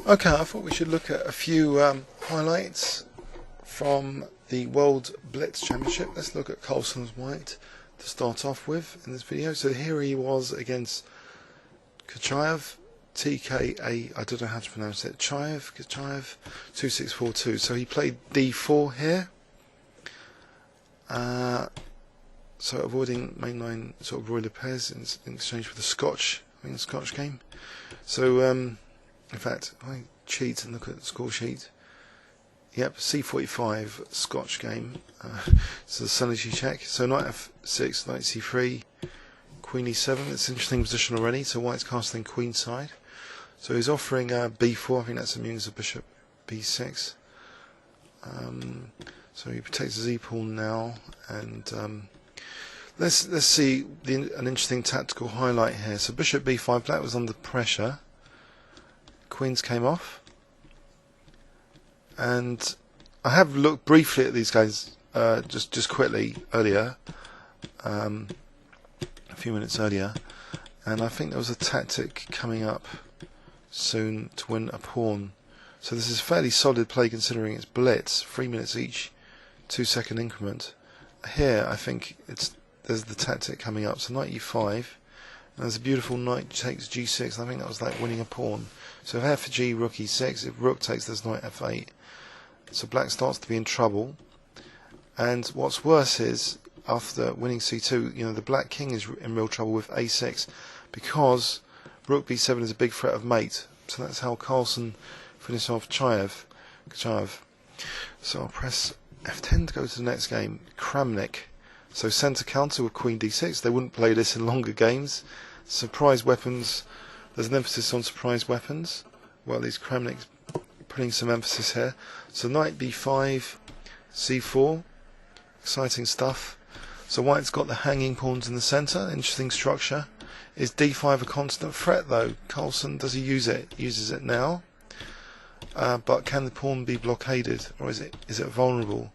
Okay, I thought we should look at a few highlights from the World Blitz Championship. Let's look at Carlsen's white to start off with in this video. So here he was against Khachaev, TKA, I don't know how to pronounce it, Khachaev 2642. So he played D4 here. So avoiding mainline sort of royal pairs in exchange for the Scotch, Scotch game. So in fact, I cheat and look at the score sheet. Yep, C45 Scotch game. So the synergy check. So knight F6, knight C3, queen E7. It's an interesting position already. So white's castling queen side. So he's offering B4. I think that's immune as a bishop B6. So he protects his e-pawn now, and let's see an interesting tactical highlight here. So bishop B5. Black was under pressure. Queens came off, and I have looked briefly at these guys just quickly earlier, a few minutes earlier, and I think there was a tactic coming up soon to win a pawn. So this is fairly solid play considering it's blitz, 3 minutes each, 2-second increment. Here I think there's the tactic coming up. So knight E5, and there's a beautiful knight takes G6. And I think that was like winning a pawn. So if F G, rook E6, if rook takes, there's knight F8. So black starts to be in trouble. And what's worse is, after winning C2, the black king is in real trouble with A6, because rook B7 is a big threat of mate. So that's how Carlsen finished off Khachaev. So I'll press F10 to go to the next game. Kramnik. So centre counter with queen D6. They wouldn't play this in longer games. Surprise weapons. There's an emphasis on surprise weapons. Well, these Kramnik's putting some emphasis here. So knight B5, C4. Exciting stuff. So white's got the hanging pawns in the centre. Interesting structure. Is D5 a constant threat though? Carlsen, does he use it? Uses it now. But can the pawn be blockaded, or is it vulnerable?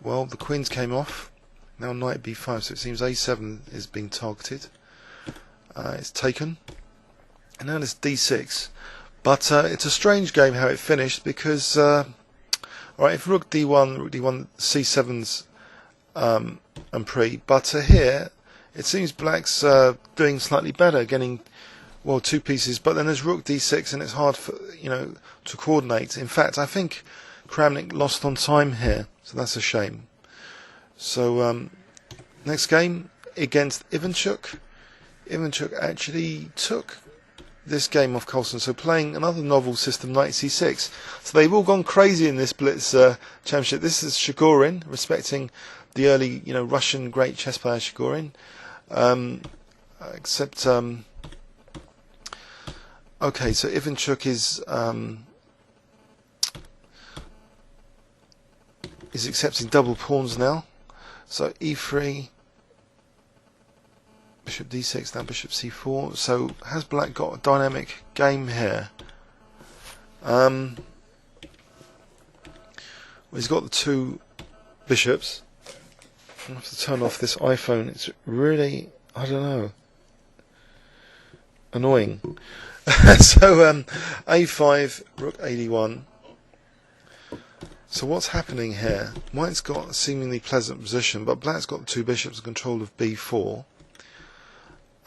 Well, the queens came off. Now knight B5, so it seems A7 is being targeted. It's taken. And now it's D6. But it's a strange game how it finished, because alright, if rook D1, C7's and pre, but here it seems black's doing slightly better, getting two pieces, but then there's rook D6 and it's hard for to coordinate. In fact, I think Kramnik lost on time here, so that's a shame. So next game against Ivanchuk. Ivanchuk actually took this game off Carlsen, so playing another novel system, knight C6. So they've all gone crazy in this Blitz Championship. This is Chigorin, respecting the early Russian great chess player Chigorin. Except okay, so Ivanchuk is accepting double pawns now. So E3, bishop D6, now bishop C4. So has black got a dynamic game here? Well, he's got the two bishops. I have to turn off this iPhone. It's really, I don't know, annoying. So A5, rook A1. So what's happening here? White's got a seemingly pleasant position, but black's got the two bishops in control of B4.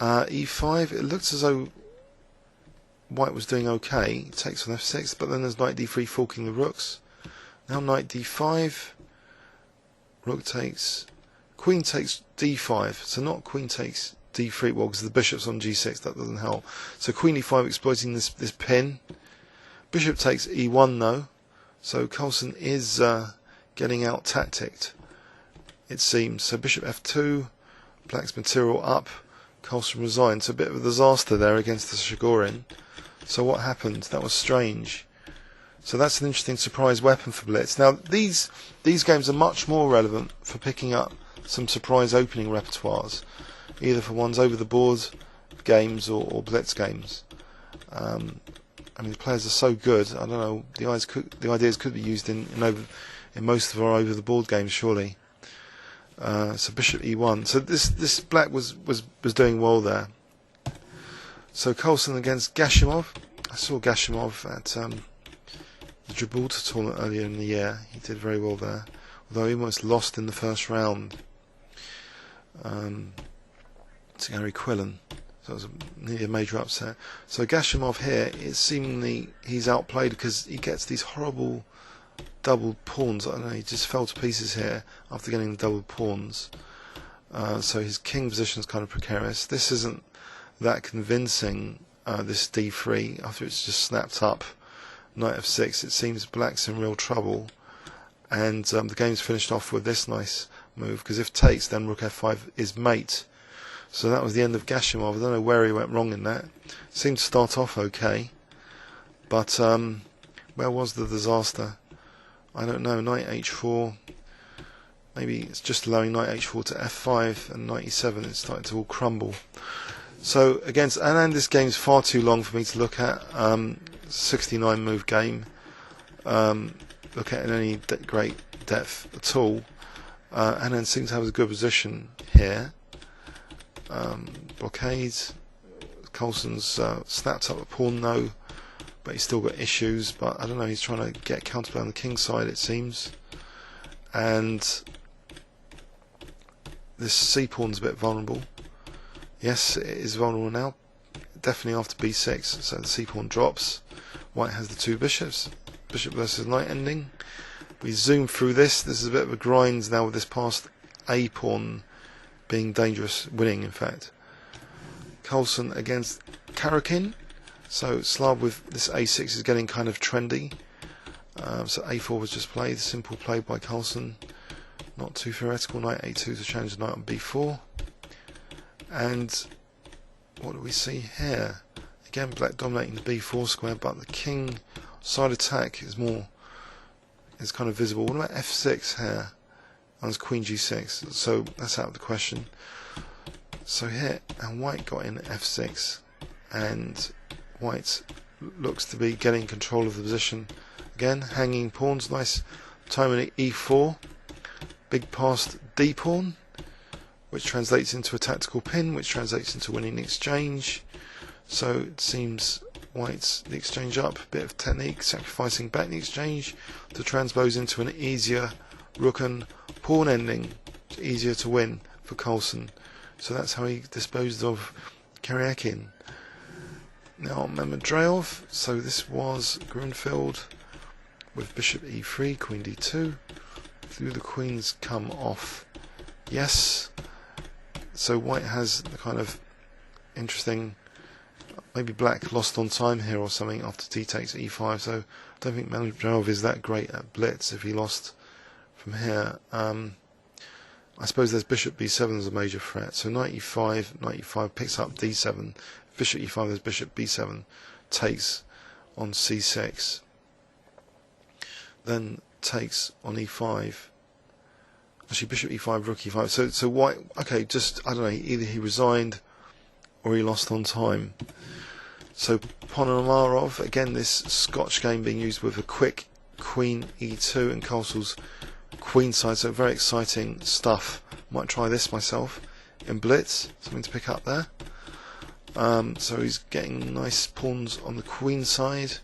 E5, it looks as though white was doing okay. It takes on F6, but then there's knight D3 forking the rooks. Now knight D5, rook takes, queen takes D5, so not queen takes D3, well, because the bishop's on G6, that doesn't help. So queen E5 exploiting this pin. Bishop takes E1 though, so Carlsen is getting out tacticked, it seems. So bishop F2, black's material up, Carlsen resigned. So a bit of a disaster there against the Chigorin. So what happened? That was strange. So that's an interesting surprise weapon for Blitz. Now these games are much more relevant for picking up some surprise opening repertoires, either for one's over the board games or Blitz games. I mean, the players are so good. I don't know. The ideas could be used in most of our over the board games, surely. So bishop E1. So this black was doing well there. So Carlsen against Gashimov. I saw Gashimov at the Gibraltar tournament earlier in the year. He did very well there, although he almost lost in the first round to Gary Quillen. So it was nearly a major upset. So Gashimov here, it's seemingly he's outplayed because he gets these horrible doubled pawns. I don't know, he just fell to pieces here after getting the doubled pawns. So his king position is kind of precarious. This isn't that convincing, this d3, after it's just snapped up. Knight f6, it seems black's in real trouble. And the game's finished off with this nice move, because if takes, then rook f5 is mate. So that was the end of Gashimov. I don't know where he went wrong in that. Seemed to start off okay, but where was the disaster? I don't know. Knight h4. Maybe it's just allowing knight h4 to f5 and knight e7. It's starting to all crumble. So against and this game's far too long for me to look at. 69 move game. Look at in any great depth at all. Anand seems to have a good position here. Blockades. Carlsen's snapped up a pawn, no, but he's still got issues. But I don't know, he's trying to get counterplay on the king side, it seems. And this c pawn's a bit vulnerable. Yes, it is vulnerable now. Definitely after b6, so the c pawn drops. White has the two bishops. Bishop versus knight ending. We zoom through this. This is a bit of a grind now with this passed a pawn being dangerous, winning in fact. Carlsen against Karakin. So Slav with this a6 is getting kind of trendy. So a4 was just played, simple play by Carlsen. Not too theoretical. Knight a2 to challenge the knight on b4. And what do we see here? Again, black dominating the b4 square, but the king side attack is kind of visible. What about f6 here? And it's queen g6, so that's out of the question. So here, and white got in f6, and white looks to be getting control of the position. Again, hanging pawns, nice timing e4, big passed d pawn, which translates into a tactical pin, which translates into winning the exchange. So it seems white's the exchange up, bit of technique, sacrificing back the exchange to transpose into an easier rook and pawn ending, easier to win for Carlsen. So that's how he disposed of Karyakin. Now Mamadreov, so this was Grunfeld with bishop e3, queen d2. Do the queens come off? Yes. So white has the kind of interesting, maybe black lost on time here or something after d takes e5, so I don't think Mamadreov is that great at blitz if he lost from here. I suppose there's bishop b7 as a major threat, so knight e5 picks up d7, bishop e5, there's bishop b7, takes on c6, then takes on e5, actually bishop e5, rook e5, so white, okay, just, I don't know, either he resigned or he lost on time. So Ponomarov, again this Scotch game being used with a quick queen e2 and castles queen side, so very exciting stuff. Might try this myself in blitz, something to pick up there. So he's getting nice pawns on the queen side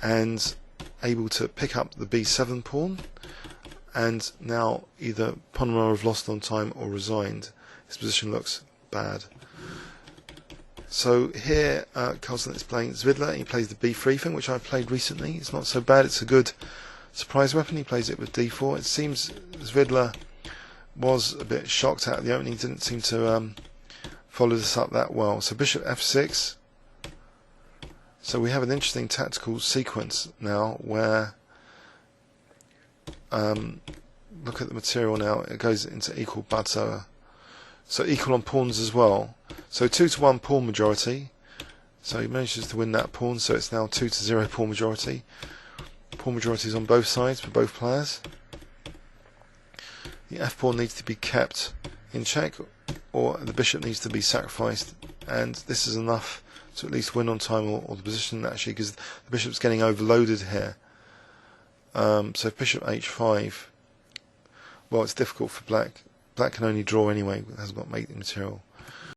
and able to pick up the b7 pawn, and now either Ponomarov lost on time or resigned. His position looks bad. So here Carlsen is playing Zvidla, he plays the b3 thing, which I played recently. It's not so bad, it's a good surprise weapon. He plays it with d4. It seems Zvidla was a bit shocked out of the opening, didn't seem to follow this up that well. So bishop f6. So we have an interesting tactical sequence now where look at the material now, it goes into equal butter. So equal on pawns as well. So 2-1 pawn majority. So he manages to win that pawn, so it's now 2-0 pawn majority. Pawn majorities on both sides for both players. The f pawn needs to be kept in check, or the bishop needs to be sacrificed, and this is enough to at least win on time or the position, actually, because the bishop's getting overloaded here. So if bishop h5, well, it's difficult for black. Black can only draw anyway, it hasn't got mating material.